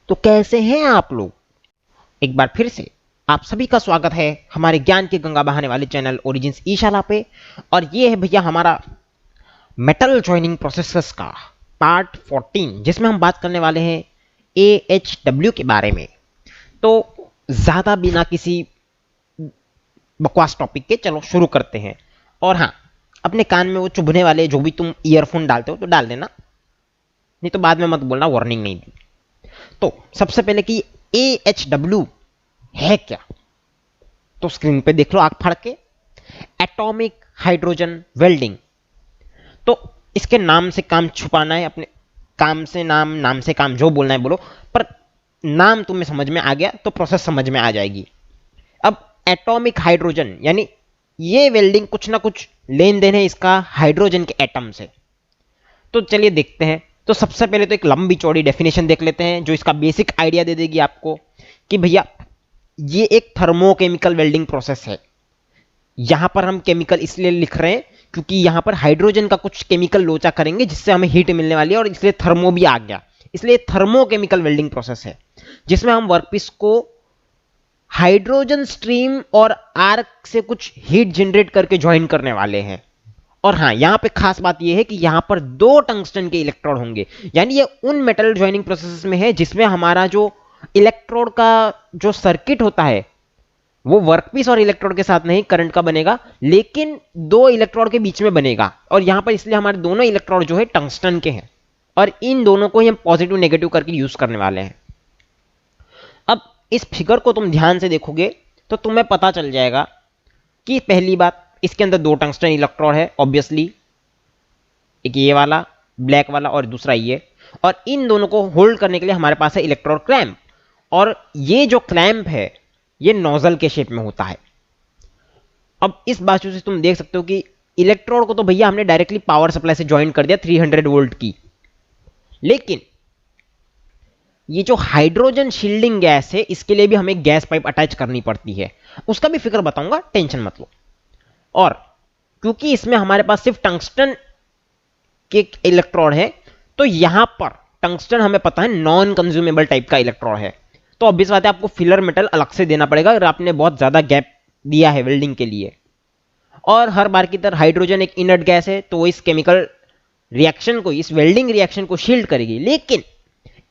तो कैसे हैं आप लोग। एक बार फिर से आप सभी का स्वागत है हमारे ज्ञान की गंगा बहाने वाले चैनल ओरिजिन्स ई शाला पे। और ये है भैया हमारा मेटल जॉइनिंग प्रोसेसेस का पार्ट 14, जिसमें हम बात करने वाले हैं AHW के बारे में। तो ज़्यादा बिना किसी बकवास टॉपिक के चलो शुरू करते हैं। और हाँ, अपने कान में वो चुभने वाले जो भी तुम ईयरफोन डालते हो तो डाल देना, नहीं तो बाद में मत बोलना वार्निंग नहीं दी। तो सबसे पहले कि AHW है क्या, तो स्क्रीन पे देख लो आंख फाड़ के, एटॉमिक हाइड्रोजन वेल्डिंग। तो इसके नाम से काम छुपाना है, अपने काम से नाम, नाम से काम, जो बोलना है बोलो, पर नाम तुम्हें समझ में आ गया तो प्रोसेस समझ में आ जाएगी। अब एटॉमिक हाइड्रोजन यानी ये वेल्डिंग कुछ ना कुछ लेन देन है इसका हाइड्रोजन के एटम से। तो चलिए देखते हैं। तो सबसे पहले तो एक लंबी चौड़ी डेफिनेशन देख लेते हैं जो इसका बेसिक आइडिया दे देगी आपको कि भैया ये एक थर्मोकेमिकल वेल्डिंग प्रोसेस है। यहां पर हम केमिकल इसलिए लिख रहे हैं क्योंकि यहां पर हाइड्रोजन का कुछ केमिकल लोचा करेंगे जिससे हमें हीट मिलने वाली है, और इसलिए थर्मो भी आ गया, इसलिए थर्मोकेमिकल वेल्डिंग प्रोसेस है जिसमें हम वर्कपीस को हाइड्रोजन स्ट्रीम और आर्क से कुछ हीट जनरेट करके ज्वाइन करने वाले हैं। और हाँ, यहां पे खास बात यह है कि यहां पर दो टंगस्टन के इलेक्ट्रोड होंगे, यानी ये उन मेटल ज्वाइनिंग प्रोसेस में है जिसमें हमारा जो इलेक्ट्रोड का जो सर्किट होता है वो वर्कपीस और इलेक्ट्रोड के साथ नहीं करंट का बनेगा, लेकिन दो इलेक्ट्रोड के बीच में बनेगा। और यहां पर इसलिए हमारे दोनों इलेक्ट्रोड जो है टंगस्टन के हैं, और इन दोनों को ही हम पॉजिटिव नेगेटिव करके यूज करने वाले हैं। अब इस फिगर को तुम ध्यान से देखोगे तो तुम्हें पता चल जाएगा कि पहली बात, इसके अंदर दो टंगस्टन इलेक्ट्रोड है ऑब्वियसली, एक ये वाला ब्लैक वाला और दूसरा ये, और इन दोनों को होल्ड करने के लिए हमारे पास है इलेक्ट्रोड क्लैंप। और ये जो क्लैंप है ये नोजल के शेप में होता है। अब इस बाजू से तुम देख सकते हो कि इलेक्ट्रोड को तो भैया हमने डायरेक्टली पावर सप्लाई से ज्वाइन कर दिया 300 वोल्ट की, लेकिन ये जो हाइड्रोजन शील्डिंग गैस है इसके लिए भी हमें गैस पाइप अटैच करनी पड़ती है, उसका भी फिगर बताऊंगा, टेंशन मत लो। और क्योंकि इसमें हमारे पास सिर्फ टंगस्टन के इलेक्ट्रोड है, तो यहां पर टंगस्टन हमें पता है नॉन कंज्यूमेबल टाइप का इलेक्ट्रोड है, तो ऑब्वियस बात है आपको फिलर मेटल अलग से देना पड़ेगा अगर आपने बहुत ज्यादा गैप दिया है वेल्डिंग के लिए। और हर बार की तरह हाइड्रोजन एक इनर्ट गैस है, तो वो इस केमिकल रिएक्शन को, इस वेल्डिंग रिएक्शन को शील्ड करेगी, लेकिन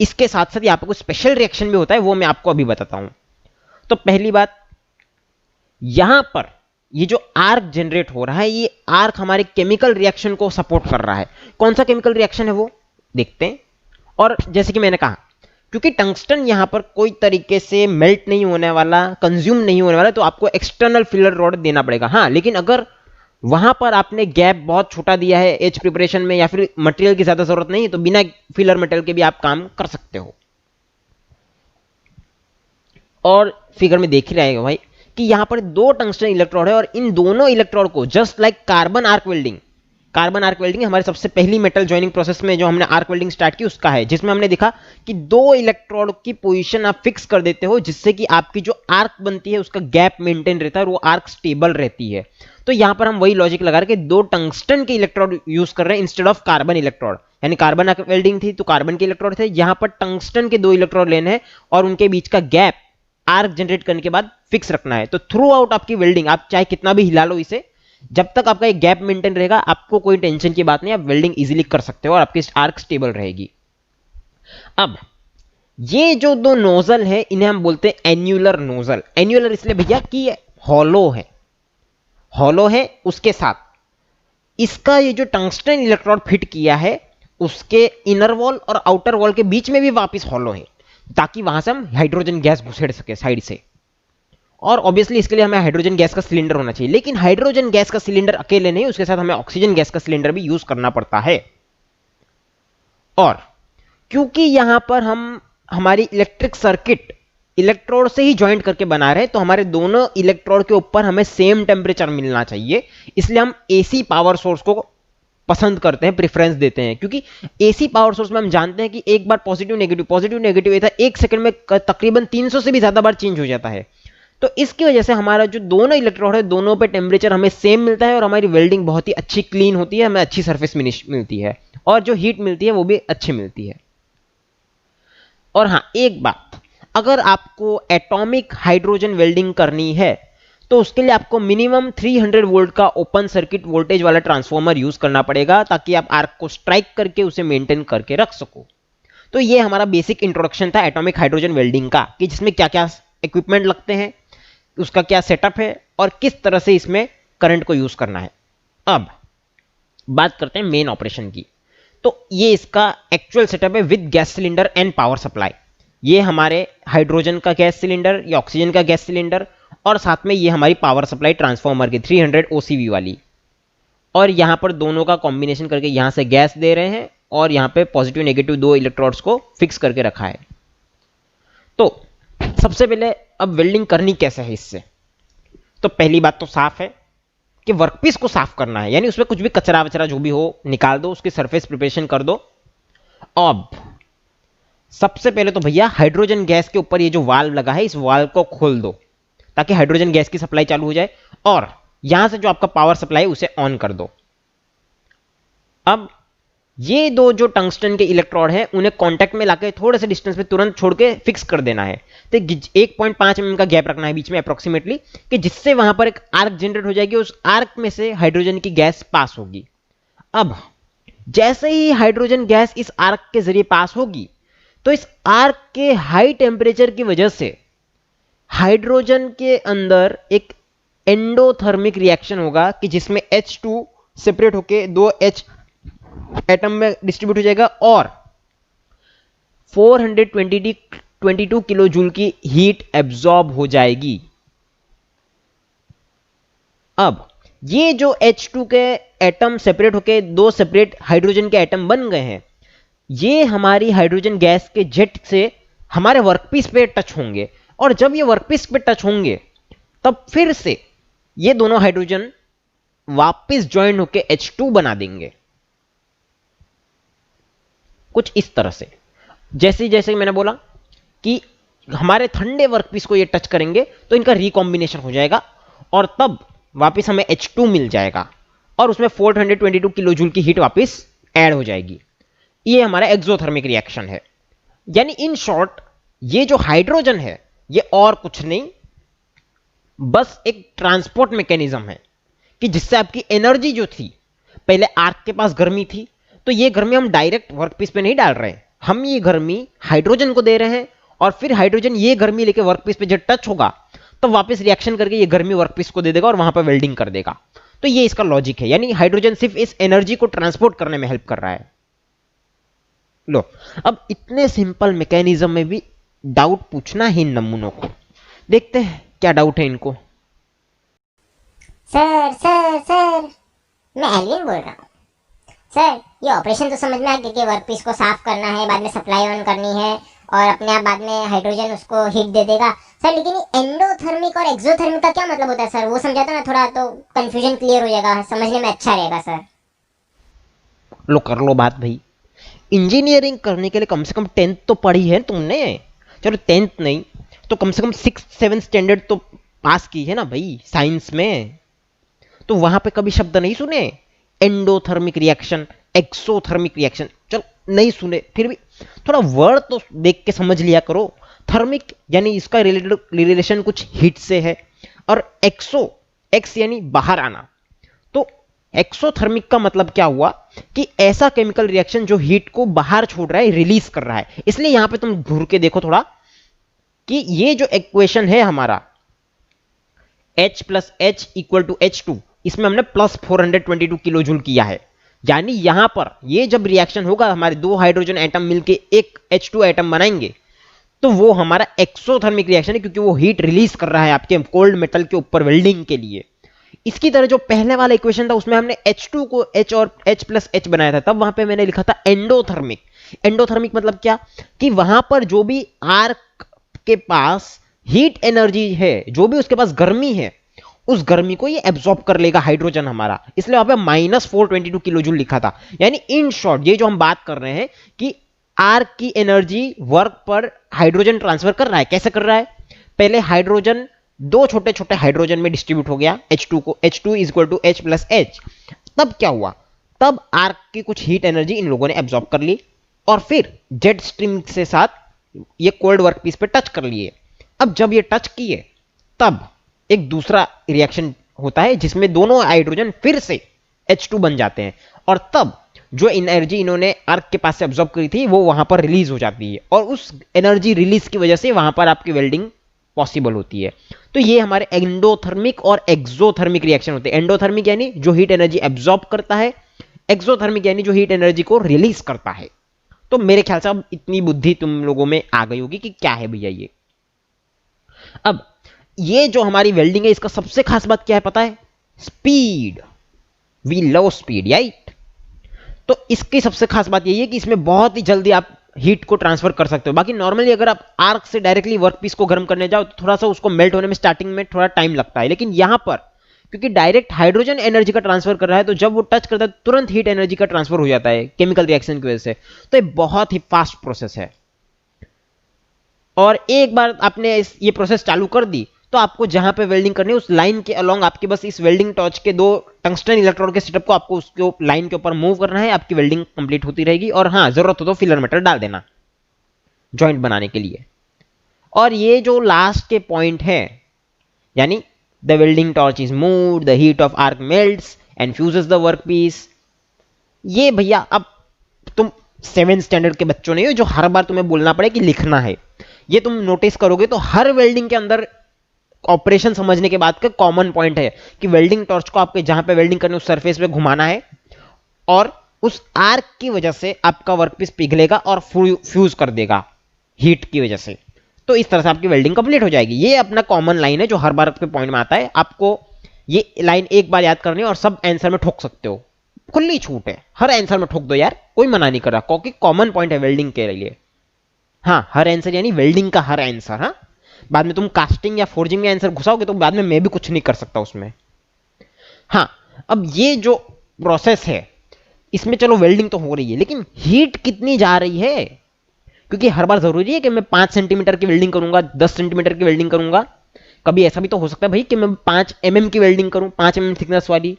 इसके साथ साथ यहाँ पर कुछ स्पेशल रिएक्शन भी होता है, वो मैं आपको अभी बताता हूं। तो पहली बात, यहां पर ये जो आर्क जनरेट हो रहा है, ये आर्क हमारे केमिकल रिएक्शन को सपोर्ट कर रहा है। कौन सा केमिकल रिएक्शन है वो देखते हैं। और जैसे कि मैंने कहा, क्योंकि टंगस्टन यहां पर कोई तरीके से मेल्ट नहीं होने वाला, कंज्यूम नहीं होने वाला, तो आपको एक्सटर्नल फिलर रॉड देना पड़ेगा। हाँ, लेकिन अगर वहां पर आपने गैप बहुत छोटा दिया है एच प्रिपरेशन में, या फिर मटेरियल की ज्यादा जरूरत नहीं है, तो बिना फिलर मेटल के भी आप काम कर सकते हो। और फिगर में देख ही रहेगा भाई कि यहां पर दो टंगस्टन इलेक्ट्रोड है, और इन दोनों इलेक्ट्रोड को just like carbon arc welding, carbon arc welding हमारे सबसे पहली मेटल ज्वाइनिंग प्रोसेस में जो हमने आर्क वेल्डिंग स्टार्ट की उसका है, जिसमें हमने देखा कि दो इलेक्ट्रोड की पोजीशन आप फिक्स कर देते हो जिससे कि आपकी जो आर्क बनती है उसका गैप मेंटेन रहता है और वो आर्क स्टेबल रहती है। तो यहां पर हम वही लॉजिक लगा रहे कि दो टंगस्टन के इलेक्ट्रोड यूज कर रहे हैं इंस्टेड ऑफ कार्बन इलेक्ट्रोड, यानी कार्बन आर्क वेल्डिंग थी तो कार्बन के इलेक्ट्रोड थे, यहां पर टंगस्टन के दो इलेक्ट्रोड लेने हैं और उनके बीच का गैप आर्क जनरेट करने के बाद फिक्स रखना है। तो थ्रू आउट आपकी वेल्डिंग आप चाहे कितना भी हिला लो इसे, जब तक आपका एक गैप मेंटेन रहेगा आपको कोई टेंशन की बात नहीं, आप वेल्डिंग इजीली कर सकते हो और आपकी आर्क स्टेबल रहेगी। अब ये जो दो नोजल है इन्हें हम बोलते हैं एन्युलर नोजल। एन्युलर इसलिए भैया कि ये हॉलो है, हॉलो है, उसके साथ इसका ये जो टंगस्टन इलेक्ट्रोड फिट किया है उसके इनर वॉल और आउटर वॉल के बीच में भी वापस हॉलो है, ताकि वहां से हम हाइड्रोजन गैस घुसेड़ सके साइड से। और ऑब्वियसली इसके लिए हमें हाइड्रोजन गैस का सिलेंडर होना चाहिए, लेकिन हाइड्रोजन गैस का सिलेंडर अकेले नहीं, उसके साथ हमें ऑक्सीजन गैस का सिलेंडर भी यूज करना पड़ता है। और क्योंकि यहां पर हम हमारी इलेक्ट्रिक सर्किट इलेक्ट्रोड से ही ज्वाइंट करके बना रहे हैं, तो हमारे दोनों इलेक्ट्रोड के ऊपर हमें सेम टेम्परेचर मिलना चाहिए, इसलिए हम एसी पावर सोर्स को पसंद करते हैं, प्रेफरेंस देते हैं। क्योंकि एसी पावर सोर्स में हम जानते हैं कि एक बार पॉजिटिव नेगेटिव, पॉजिटिव नेगेटिव एक सेकंड में तकरीबन 300 से भी ज्यादा बार चेंज हो जाता है। तो इसकी वजह से हमारा जो दोनों इलेक्ट्रोड है दोनों पे टेम्परेचर हमें सेम मिलता है और हमारी वेल्डिंग बहुत ही अच्छी क्लीन होती है, हमें अच्छी सरफेस फिनिश मिलती है और जो हीट मिलती है वो भी अच्छी मिलती है। और हाँ, एक बात, अगर आपको एटॉमिक हाइड्रोजन वेल्डिंग करनी है तो उसके लिए आपको मिनिमम 300 वोल्ट का ओपन सर्किट वोल्टेज वाला ट्रांसफॉर्मर यूज करना पड़ेगा, ताकि आप आर्क को स्ट्राइक करके उसे मेंटेन करके रख सको। तो ये हमारा बेसिक इंट्रोडक्शन था एटॉमिक हाइड्रोजन वेल्डिंग का, कि जिसमें क्या क्या इक्विपमेंट लगते हैं, उसका क्या सेटअप है और किस तरह से इसमें करंट को यूज करना है। अब बात करते हैं मेन ऑपरेशन की। तो ये इसका एक्चुअल सेटअप है with gas cylinder and power supply. ये हमारे हाइड्रोजन का गैस सिलेंडर, ये ऑक्सीजन का गैस सिलेंडर, और साथ में ये हमारी पावर सप्लाई ट्रांसफॉर्मर की 300 ओसीवी वाली। और यहां पर दोनों का कॉम्बिनेशन करके यहां से गैस दे रहे हैं और यहां पे पॉजिटिव नेगेटिव दो इलेक्ट्रोड्स को फिक्स करके रखा है। तो सबसे पहले अब वेल्डिंग करनी कैसे है इससे। तो पहली बात तो साफ है कि वर्कपीस को साफ करना है, यानी उसमें कुछ भी कचरा वचरा जो भी हो निकाल दो, उसकी सरफेस प्रिपरेशन कर दो। अब सबसे पहले तो भैया हाइड्रोजन गैस के ऊपर ये जो वाल्व लगा है, इस वाल्व को खोल दो ताकि हाइड्रोजन गैस की सप्लाई चालू हो जाए, और यहां से जो आपका पावर सप्लाई उसे ऑन कर दो। अब ये दो जो टंगस्टन के इलेक्ट्रोड हैं उन्हें कांटेक्ट में लाकर थोड़े से डिस्टेंस पे तुरंत छोड़ के फिक्स कर देना है। तो 1.5 mm का गैप रखना है बीच में अप्रोक्सीमेटली, कि जिससे वहां पर एक आर्क जनरेट हो जाएगी, उस आर्क में से हाइड्रोजन की गैस पास होगी। अब जैसे ही हाइड्रोजन गैस इस आर्क के जरिए पास होगी तो इस आर्क के हाई टेम्परेचर की वजह से हाइड्रोजन के अंदर एक एंडोथर्मिक रिएक्शन होगा, कि जिसमें H2 सेपरेट होके दो H एटम में डिस्ट्रीब्यूट हो जाएगा और 422 किलो जूल की हीट एब्जॉर्ब हो जाएगी। अब ये जो H2 के एटम सेपरेट होके दो सेपरेट हाइड्रोजन के एटम बन गए हैं, ये हमारी हाइड्रोजन गैस के जेट से हमारे वर्कपीस पे टच होंगे, और जब ये वर्कपीस पे टच होंगे तब फिर से ये दोनों हाइड्रोजन वापस ज्वाइन होके H2 बना देंगे, कुछ इस तरह से। जैसे जैसे मैंने बोला कि हमारे ठंडे वर्कपीस को ये टच करेंगे तो इनका रिकॉम्बिनेशन हो जाएगा और तब वापस हमें H2 मिल जाएगा और उसमें 422 किलो जूल की हीट वापस ऐड हो जाएगी। ये हमारा एक्सोथर्मिक रिएक्शन है। यानी इन शॉर्ट ये जो हाइड्रोजन है ये और कुछ नहीं, बस एक ट्रांसपोर्ट मैकेनिज्म है, कि जिससे आपकी एनर्जी जो थी, पहले आर्क के पास गर्मी थी, तो ये गर्मी हम डायरेक्ट वर्कपीस पे नहीं डाल रहे हैं, हम ये गर्मी हाइड्रोजन को दे रहे हैं, और फिर हाइड्रोजन ये गर्मी लेके वर्कपीस पे जब टच होगा तो वापस रिएक्शन करके ये गर्मी वर्कपीस को दे देगा और वहां पर वेल्डिंग कर देगा। तो ये इसका लॉजिक है, यानी हाइड्रोजन सिर्फ इस एनर्जी को ट्रांसपोर्ट करने में हेल्प कर रहा है। लो, अब इतने सिंपल मैकेनिज्म में भी डाउट पूछना है इन नमूनों को। देखते हैं क्या डाउट है इनको। सर सर सर मैं एल्विन बोल रहा हूँ। सर ये ऑपरेशन तो समझ में आ गया कि वर्कपीस को साफ करना है, बाद में सप्लाई ऑन करनी है और अपने आप बाद में हाइड्रोजन उसको हीट दे देगा। सर लेकिन एंडोथर्मिक और एक्सोथर्मिक का क्या मतलब होता है सर, वो समझाता ना थोड़ा, तो कंफ्यूजन क्लियर हो जाएगा, समझने में अच्छा रहेगा सर। लो कर लो बात भाई, इंजीनियरिंग करने के लिए कम से कम 10th तो पढ़ी है तुमने। चलो 10th नहीं तो कम से कम 6th-7th स्टैंडर्ड तो पास की है ना भाई साइंस में। तो वहां पे कभी शब्द नहीं सुने एंडोथर्मिक रिएक्शन, एक्सोथर्मिक रिएक्शन? चलो नहीं सुने, फिर भी थोड़ा वर्ड तो देख के समझ लिया करो। थर्मिक यानी इसका रिलेशन कुछ हीट से है, और एक्स यानी बाहर आना। तो एक्सोथर्मिक का मतलब क्या हुआ कि ऐसा केमिकल रिएक्शन जो हीट को बाहर छोड़ रहा है, रिलीज कर रहा है। इसलिए यहां पे तुम घूर के देखो थोड़ा कि ये जो इक्वेशन है हमारा H + H = H2, इसमें हमने प्लस 422 किलो जूल किया है। यानी यहां पर ये जब रिएक्शन होगा, हमारे दो हाइड्रोजन एटम मिलके एक H2 एटम बनाएंगे, तो वो हमारा एक्सोथर्मिक रिएक्शन है, क्योंकि वो हीट रिलीज कर रहा है आपके कोल्ड मेटल के ऊपर वेल्डिंग के लिए। इसकी तरह जो पहले वाला इक्वेशन था उसमें हमने H2 को H और H + H बनाया था, तब वहां पे मैंने लिखा था एंडोथर्मिक। एंडोथर्मिक मतलब क्या, कि वहां पर जो भी आर्क के पास हीट एनर्जी है, जो भी उसके पास गर्मी है, उस गर्मी को ये एब्जॉर्ब कर लेगा हाइड्रोजन हमारा। इसलिए वहां पे -422 किलो जूल लिखा था। यानी इन शॉर्ट ये जो हम बात कर रहे हैं कि आर्क की एनर्जी वर्क पर हाइड्रोजन ट्रांसफर कर रहा है। कैसे कर रहा है? पहले हाइड्रोजन दो छोटे छोटे हाइड्रोजन में डिस्ट्रीब्यूट हो गया, H2 को, H2 = H + H। तब क्या हुआ, तब आर्क की कुछ हीट एनर्जी इन लोगों ने एब्जॉर्ब कर ली और फिर जेट स्ट्रीम के साथ ये कोल्ड वर्कपीस पे टच कर लिए। अब जब ये टच किए तब एक दूसरा रिएक्शन होता है जिसमें दोनों हाइड्रोजन फिर से H2 बन जाते हैं, और तब जो एनर्जी इन्होंने आर्क के पास से ऑब्जॉर्ब करी थी वो वहां पर रिलीज हो जाती है, और उस एनर्जी रिलीज की वजह से वहां पर आपकी वेल्डिंग पॉसिबल होती है। तो ये हमारे एंडोथर्मिक और एक्सोथर्मिक रिएक्शन होते हैं। एंडोथर्मिक यानी जो हीट एनर्जी एब्जॉर्ब करता है, एक्सोथर्मिक यानी जो हीट एनर्जी को रिलीज करता है। तो मेरे ख्याल से अब इतनी बुद्धि तुम लोगों में आ गई होगी कि क्या है भैया ये। अब ये जो हमारी वेल्डिंग है इसका सबसे खास बात क्या है पता है? Speed. We love speed, right? तो इसकी सबसे खास बात यही है कि इसमें बहुत ही जल्दी आप हीट को ट्रांसफर कर सकते हो। बाकी नॉर्मली अगर आप आर्क से डायरेक्टली वर्कपीस को गर्म करने जाओ तो थोड़ा सा उसको मेल्ट होने में स्टार्टिंग में थोड़ा टाइम लगता है, लेकिन यहां पर क्योंकि डायरेक्ट हाइड्रोजन एनर्जी का ट्रांसफर कर रहा है तो जब वो टच करता है तुरंत हीट एनर्जी का ट्रांसफर हो जाता है केमिकल रिएक्शन की वजह से। तो ये बहुत ही फास्ट प्रोसेस है, और एक बार आपने ये प्रोसेस चालू कर दी तो आपको जहां पे वेल्डिंग करनी है उस लाइन के अलोंग आपके बस इस वेल्डिंग टॉर्च के दो टंगस्टन इलेक्ट्रोड के सेटअप को आपको उसके लाइन के ऊपर मूव करना है, आपकी वेल्डिंग कंप्लीट होती रहेगी। और हाँ, जरूरत हो तो फिलर मेटल डाल देना जॉइंट बनाने के लिए। और ये जो लास्ट के पॉइंट है यानी the welding torch is moved, the heat of arc melts and fuses the workpiece, ये भैया अब तुम 7th स्टैंडर्ड के बच्चों नहीं हो जो हर बार तुम्हें बोलना पड़े कि लिखना है। ये तुम नोटिस करोगे तो हर वेल्डिंग के अंदर ऑपरेशन समझने के बाद का कॉमन पॉइंट है कि वेल्डिंग टॉर्च को आपके जहां पे वेल्डिंग करनी है उस सरफेस पे घुमाना है, और उस आर्क की वजह से आपका वर्कपीस पिघलेगा और फ्यूज कर देगा हीट की वजह से। तो इस तरह से आपकी वेल्डिंग कंप्लीट हो जाएगी। ये अपना कॉमन लाइन है जो हर बार आपके पॉइंट में आता है। आपको ये लाइन एक बार याद करनी है और सब आंसर में ठोक सकते हो, खुली छूट है, हर आंसर में ठोक दो यार, कोई मना नहीं कर रहा, क्योंकि कॉमन पॉइंट है वेल्डिंग के लिए। हाँ, हर आंसर यानी वेल्डिंग का हर आंसर। हाँ, बाद में तुम कास्टिंग या फोर्जिंग में आंसर घुसाओगे तो बाद में मैं भी कुछ नहीं कर सकता उसमें। हाँ, अब ये जो प्रोसेस है इसमें चलो वेल्डिंग तो हो रही है, लेकिन हीट कितनी जा रही है? क्योंकि हर बार जरूरी है कि मैं 5 सेंटीमीटर की वेल्डिंग करूंगा, 10 सेंटीमीटर की वेल्डिंग करूंगा। कभी ऐसा भी तो हो सकता है भाई कि मैं 5 mm की वेल्डिंग करूं, 5 mm थिकनेस वाली।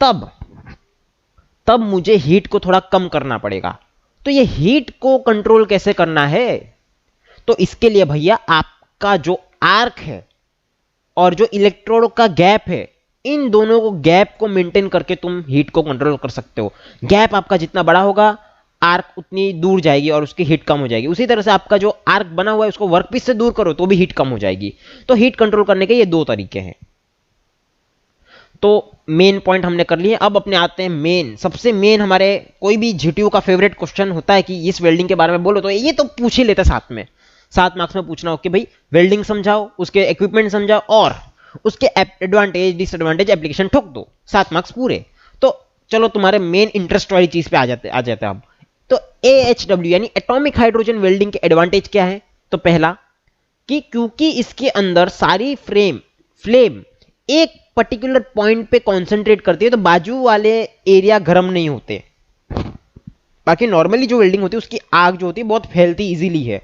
तब मुझे हीट को थोड़ा कम करना पड़ेगा। तो ये हीट को कंट्रोल कैसे करना है? तो इसके लिए भैया आपका जो आर्क है और जो इलेक्ट्रोड का गैप है, इन दोनों को गैप को मेंटेन करके तुम हीट को कंट्रोल कर सकते हो। गैप आपका जितना बड़ा होगा आर्क उतनी दूर जाएगी और उसकी हीट कम हो जाएगी। उसी तरह से आपका जो आर्क बना हुआ है उसको वर्कपीस से दूर करो तो भी हीट कम हो जाएगी। तो हीट कंट्रोल करने के ये दो तरीके हैं। तो मेन पॉइंट हमने कर लिए। अब अपने आते हैं मेन, सबसे मेन हमारे कोई भी जीटीयू का फेवरेट क्वेश्चन होता है कि इस वेल्डिंग के बारे में बोलो, तो ये तो पूछ ही लेते साथ में, 7 मार्क्स में पूछना हो कि भाई वेल्डिंग समझाओ, उसके इक्विपमेंट समझाओ और उसके एडवांटेज डिसएडवांटेज एप्लीकेशन ठोक दो, 7 मार्क्स पूरे। तो चलो तुम्हारे मेन इंटरेस्ट वाली चीज पे आ जाते हैं अब। तो AHW यानी एटॉमिक हाइड्रोजन वेल्डिंग के एडवांटेज क्या है? तो पहला कि क्योंकि इसके अंदर सारी फ्लेम एक पर्टिकुलर पॉइंट पे कंसंट्रेट करती है तो बाजू वाले एरिया गर्म नहीं होते। बाकी नॉर्मली जो वेल्डिंग होती है उसकी आग जो होती है बहुत फैलती इजीली है,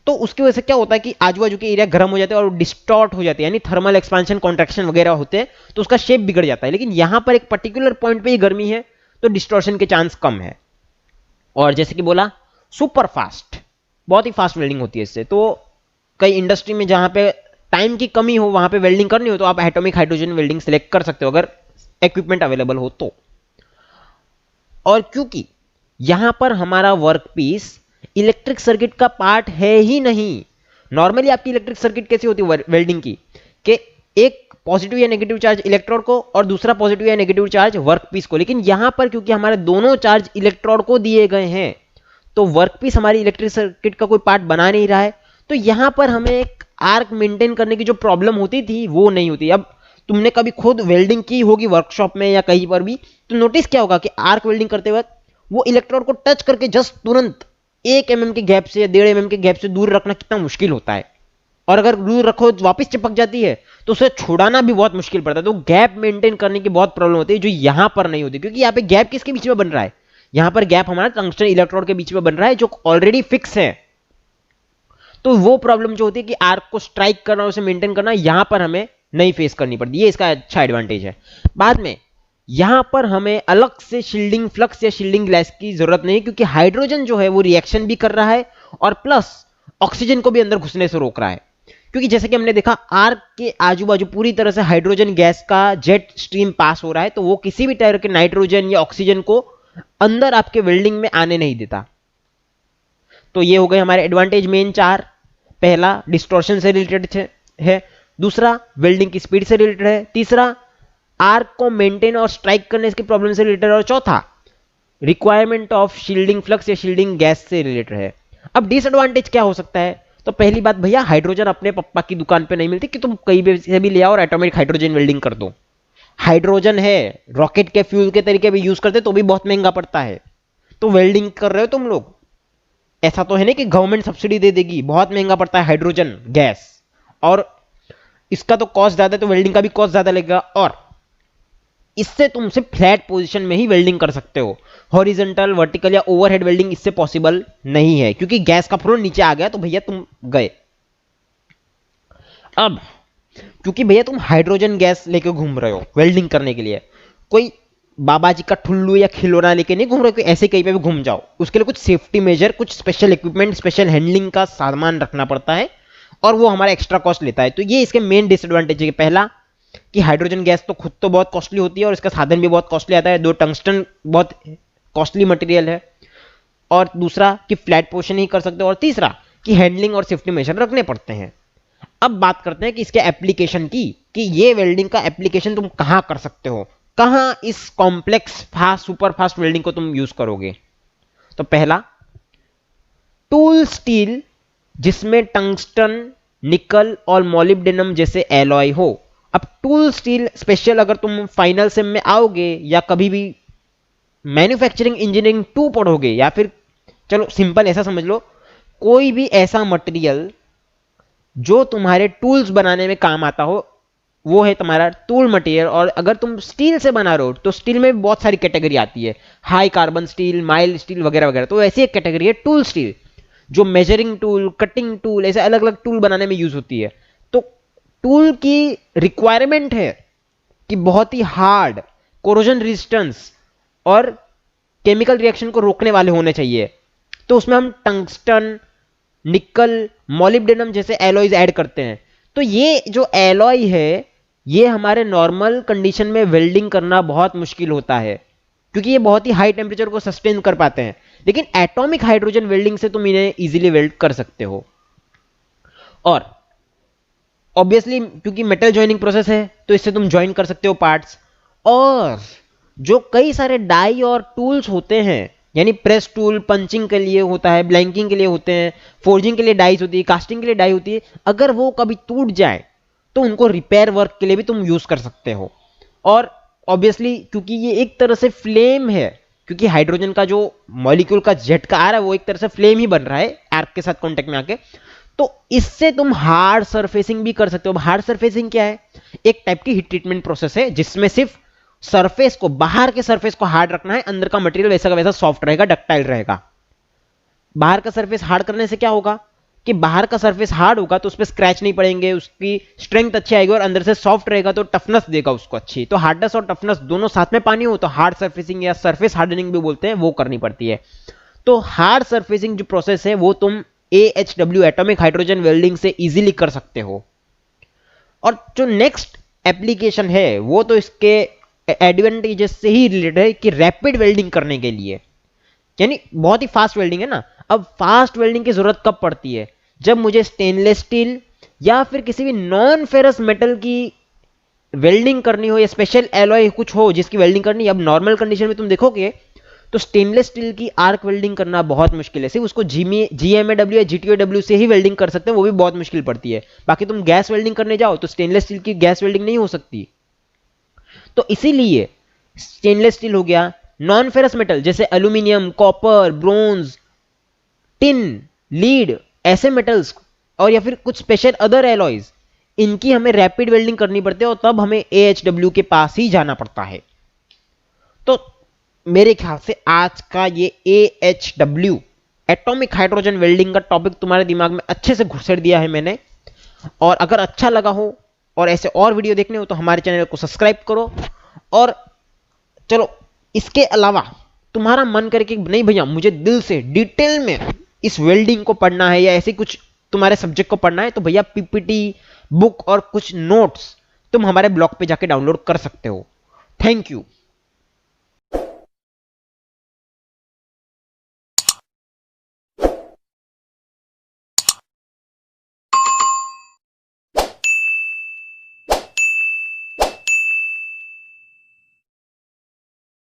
तो उसकी वजह से क्या होता है कि आजू बाजू के एरिया गर्म हो जाते हैं और डिस्टॉर्ट हो जाते हैं, यानी थर्मल एक्सपेंशन कॉन्ट्रैक्शन वगैरह होते हैं, तो उसका शेप बिगड़ जाता है। लेकिन यहां पर एक पर्टिकुलर पॉइंट पे ही गर्मी है तो डिस्टॉर्शन के चांस कम है। और जैसे कि बोला सुपर फास्ट, बहुत ही फास्ट वेल्डिंग होती है इससे। तो कई इंडस्ट्री में जहां पे टाइम की कमी हो वहां पे वेल्डिंग करनी हो तो आप एटॉमिक हाइड्रोजन वेल्डिंग सेलेक्ट कर सकते हो अगर इक्विपमेंट अवेलेबल हो तो। और क्योंकि यहां पर हमारा वर्कपीस इलेक्ट्रिक सर्किट का पार्ट है ही नहीं। नॉर्मली आपकी इलेक्ट्रिक सर्किट कैसी होती है वेल्डिंग की, कि एक पॉजिटिव या नेगेटिव चार्ज इलेक्ट्रोड को और दूसरा पॉजिटिव या नेगेटिव चार्ज वर्कपीस को। लेकिन यहां पर क्योंकि हमारे दोनों चार्ज इलेक्ट्रोड को दिए गए हैं तो वर्कपीस हमारी इलेक्ट्रिक सर्किट का कोई पार्ट बना नहीं रहा है, तो यहां पर हमें एक आर्क मेंटेन करने की जो प्रॉब्लम होती थी वो नहीं होती। अब तुमने कभी खुद वेल्डिंग की होगी वर्कशॉप में या कहीं पर भी, तो नोटिस क्या होगा कि आर्क वेल्डिंग करते वक्त वो इलेक्ट्रोड को टच करके जस्ट तुरंत 1 mm के गैप से या 1.5 mm के गैप से दूर रखना कितना मुश्किल होता है, और अगर दूर रखो तो वापस चिपक जाती है तो उसे छुड़ाना भी बहुत मुश्किल पड़ता है। तो गैप मेंटेन करने की बहुत प्रॉब्लम होती है जो यहां पर नहीं होती, क्योंकि यहां पे गैप किसके बीच में बन रहा है? यहां पर गैप हमारा टंगस्टन इलेक्ट्रोड के बीच में बन रहा है जो ऑलरेडी फिक्स है। तो वो प्रॉब्लम जो होती है कि आर्क को स्ट्राइक करना, उसे मेंटेन करना, यहां पर हमें नहीं फेस करनी पड़ती। ये इसका अच्छा एडवांटेज है। बाद में यहां पर हमें अलग से शील्डिंग फ्लक्स या शील्डिंग ग्लास की जरूरत नहीं, क्योंकि हाइड्रोजन जो है वो रिएक्शन भी कर रहा है और प्लस ऑक्सीजन को भी अंदर घुसने से रोक रहा है, क्योंकि जैसे कि हमने देखा आर्क के आजू बाजू पूरी तरह से हाइड्रोजन गैस का जेट स्ट्रीम पास हो रहा है, तो वो किसी भी तरह के नाइट्रोजन या ऑक्सीजन को अंदर आपके वेल्डिंग में आने नहीं देता। तो ये हो गए हमारे एडवांटेज मेन 4। पहला डिस्टॉर्शन से रिलेटेड है, दूसरा वेल्डिंग की स्पीड से रिलेटेड है, तीसरा आर्क को मेंटेन और स्ट्राइक करने की प्रॉब्लम से रिलेटेड, और चौथा रिक्वायरमेंट ऑफ शील्डिंग फ्लक्स या शील्डिंग गैस से रिलेटेड है। अब डिसएडवांटेज क्या हो सकता है? तो पहली बात भैया, हाइड्रोजन अपने पप्पा की दुकान पे नहीं मिलती कि तुम कहीं भी से भी ले आओ और एटॉमिक हाइड्रोजन वेल्डिंग कर दो। हाइड्रोजन है, रॉकेट के फ्यूल के तरीके भी यूज करते तो भी बहुत महंगा पड़ता है। तो वेल्डिंग कर रहे हो तुम लोग, ऐसा तो है नहीं कि गवर्नमेंट सब्सिडी दे देगी, बहुत महंगा पड़ता है हाइड्रोजन गैस, और इसका तो कॉस्ट ज्यादा है, तो वेल्डिंग का भी कॉस्ट ज्यादा लगेगा। और इससे तुम सिर्फ फ्लैट पोजीशन में ही वेल्डिंग कर सकते हो, हॉरिजॉन्टल, वर्टिकल या ओवरहेड वेल्डिंग इससे पॉसिबल नहीं है, क्योंकि गैस का फ्लो नीचे आ गया तो भैया तुम गए। अब क्योंकि भैया तुम हाइड्रोजन गैस लेके घूम रहे हो वेल्डिंग करने के लिए, कोई बाबा जी का ठुल्लू या खिलौना लेके नहीं घूम रहे हो कि ऐसे कहीं पे भी घूम जाओ। उसके लिए कुछ सेफ्टी मेजर, कुछ स्पेशल इक्विपमेंट, स्पेशल हैंडलिंग का सामान रखना पड़ता है, और वो हमारा एक्स्ट्रा कॉस्ट लेता है। तो ये इसके मेन डिसएडवांटेज है। पहला कि हाइड्रोजन गैस तो खुद तो बहुत कॉस्टली होती है और इसका साधन भी बहुत कॉस्टली आता है, दो टंगस्टन बहुत कॉस्टली मटेरियल है, और दूसरा कि फ्लैट पोजीशन ही कर सकते हो, और तीसरा कि हैंडलिंग और सेफ्टी मेजर रखने पड़ते हैं। अब बात करते हैं कि इसके एप्लीकेशन की, कि ये वेल्डिंग का एप्लीकेशन तुम कहां कर सकते हो, कहां इस complex fast super fast welding को तुम यूज करोगे। तो पहला, टूल स्टील जिसमें टंगस्टन, निकल और मोलिब्डेनम जैसे एलॉय हो। अब टूल स्टील स्पेशल, अगर तुम फाइनल सेम में आओगे या कभी भी मैन्युफैक्चरिंग इंजीनियरिंग 2 पढ़ोगे, या फिर चलो सिंपल ऐसा समझ लो, कोई भी ऐसा मटेरियल जो तुम्हारे टूल्स बनाने में काम आता हो वो है तुम्हारा टूल मटेरियल। और अगर तुम स्टील से बना रहे हो तो स्टील में बहुत सारी कैटेगरी आती है, high carbon steel, mild steel वगैरह वगैरह। तो ऐसी एक कैटेगरी है टूल स्टील, जो मेजरिंग टूल, कटिंग टूल, ऐसे अलग अलग टूल बनाने में यूज होती है। तो टूल की रिक्वायरमेंट है कि बहुत ही हार्ड, कोरोजन रेजिस्टेंस और केमिकल रिएक्शन को रोकने वाले होने चाहिए। तो उसमें हम टंगस्टन, निकल, मोलिब्डेनम जैसे एलॉयज ऐड करते हैं। तो ये जो एलॉय है, ये हमारे नॉर्मल कंडीशन में वेल्डिंग करना बहुत मुश्किल होता है, क्योंकि ये बहुत ही हाई टेम्परेचर को सस्टेन कर पाते हैं। लेकिन एटॉमिक हाइड्रोजन वेल्डिंग से तुम इन्हें इजीली वेल्ड कर सकते हो। और ऑब्वियसली क्योंकि मेटल जॉइनिंग प्रोसेस है, तो इससे तुम ज्वाइन कर सकते हो पार्ट्स। और जो कई सारे डाई और टूल्स होते हैं, यानी प्रेस टूल पंचिंग के लिए होता है, ब्लैंकिंग के लिए होते हैं, फोर्जिंग के लिए डाइस होती है, कास्टिंग के लिए डाई होती है, अगर वो कभी टूट जाए तो उनको रिपेयर वर्क के लिए भी तुम यूज कर सकते हो। और ऑब्वियसली क्योंकि ये एक तरह से फ्लेम है, क्योंकि हाइड्रोजन का जो मॉलिक्यूल का जेट का आ रहा है वो एक तरह से फ्लेम ही बन रहा है आर्क के साथ कांटेक्ट में आके, तो इससे तुम हार्ड सरफेसिंग भी कर सकते हो। हार्ड सरफेसिंग क्या है? एक टाइप की हीट ट्रीटमेंट प्रोसेस है जिसमें सिर्फ सरफेस को, बाहर के सरफेस को हार्ड रखना है, अंदर का मटेरियल वैसा का वैसा सॉफ्ट रहेगा, डक्टाइल रहेगा। बाहर का सरफेस हार्ड करने से क्या होगा कि बाहर का सरफेस हार्ड होगा तो उस पर स्क्रैच नहीं पड़ेंगे, उसकी स्ट्रेंथ अच्छी आएगी, और अंदर से सॉफ्ट रहेगा तो टफनेस देगा उसको अच्छी। तो हार्डनेस और टफनेस दोनों साथ में पानी हो तो हार्ड सरफेसिंग या सरफेस हार्डनिंग भी बोलते हैं, वो करनी पड़ती है। तो हार्ड सरफेसिंग जो प्रोसेस है वो तुम AHW एटॉमिक हाइड्रोजन वेल्डिंग से इजीली कर सकते हो। और जो नेक्स्ट एप्लीकेशन है वो तो इसके एडवांटेजेस से ही रिलेटेड है कि रैपिड वेल्डिंग करने के लिए, यानी बहुत ही फास्ट वेल्डिंग है ना। अब फास्ट वेल्डिंग की जरूरत कब पड़ती है? जब मुझे स्टेनलेस स्टील या फिर किसी भी नॉन फेरस मेटल की वेल्डिंग करनी हो, या स्पेशल एलॉय कुछ हो जिसकी वेल्डिंग करनी है। अब नॉर्मल कंडीशन में तुम देखोगे तो स्टेनलेस स्टील की आर्क वेल्डिंग करना बहुत मुश्किल है, सिर्फ उसको GMAW या GTOW से ही वेल्डिंग कर सकते हैं, वो भी बहुत मुश्किल पड़ती है। बाकी तुम गैस वेल्डिंग करने जाओ तो स्टेनलेस स्टील की गैस वेल्डिंग नहीं हो सकती। तो इसीलिए स्टेनलेस स्टील हो गया, नॉन फेरस मेटल जैसे aluminium, copper, bronze, tin, lead, ऐसे मेटल्स, और या फिर कुछ स्पेशल अदर एलॉयज, इनकी हमें रैपिड वेल्डिंग करनी पड़ती है, और तब हमें AHW के पास ही जाना पड़ता है। तो मेरे ख्याल से आज का ये AHW एटॉमिक हाइड्रोजन वेल्डिंग का टॉपिक तुम्हारे दिमाग में अच्छे से घुसेड़ दिया है मैंने। और अगर अच्छा लगा हो और ऐसे और वीडियो देखने हो तो हमारे चैनल को सब्सक्राइब करो। और चलो इसके अलावा तुम्हारा मन करे कि नहीं भैया मुझे दिल से डिटेल में इस वेल्डिंग को पढ़ना है, या ऐसे कुछ तुम्हारे सब्जेक्ट को पढ़ना है तो भैया पीपीटी बुक और कुछ नोट्स तुम हमारे ब्लॉग पे जाके डाउनलोड कर सकते हो। Thank you.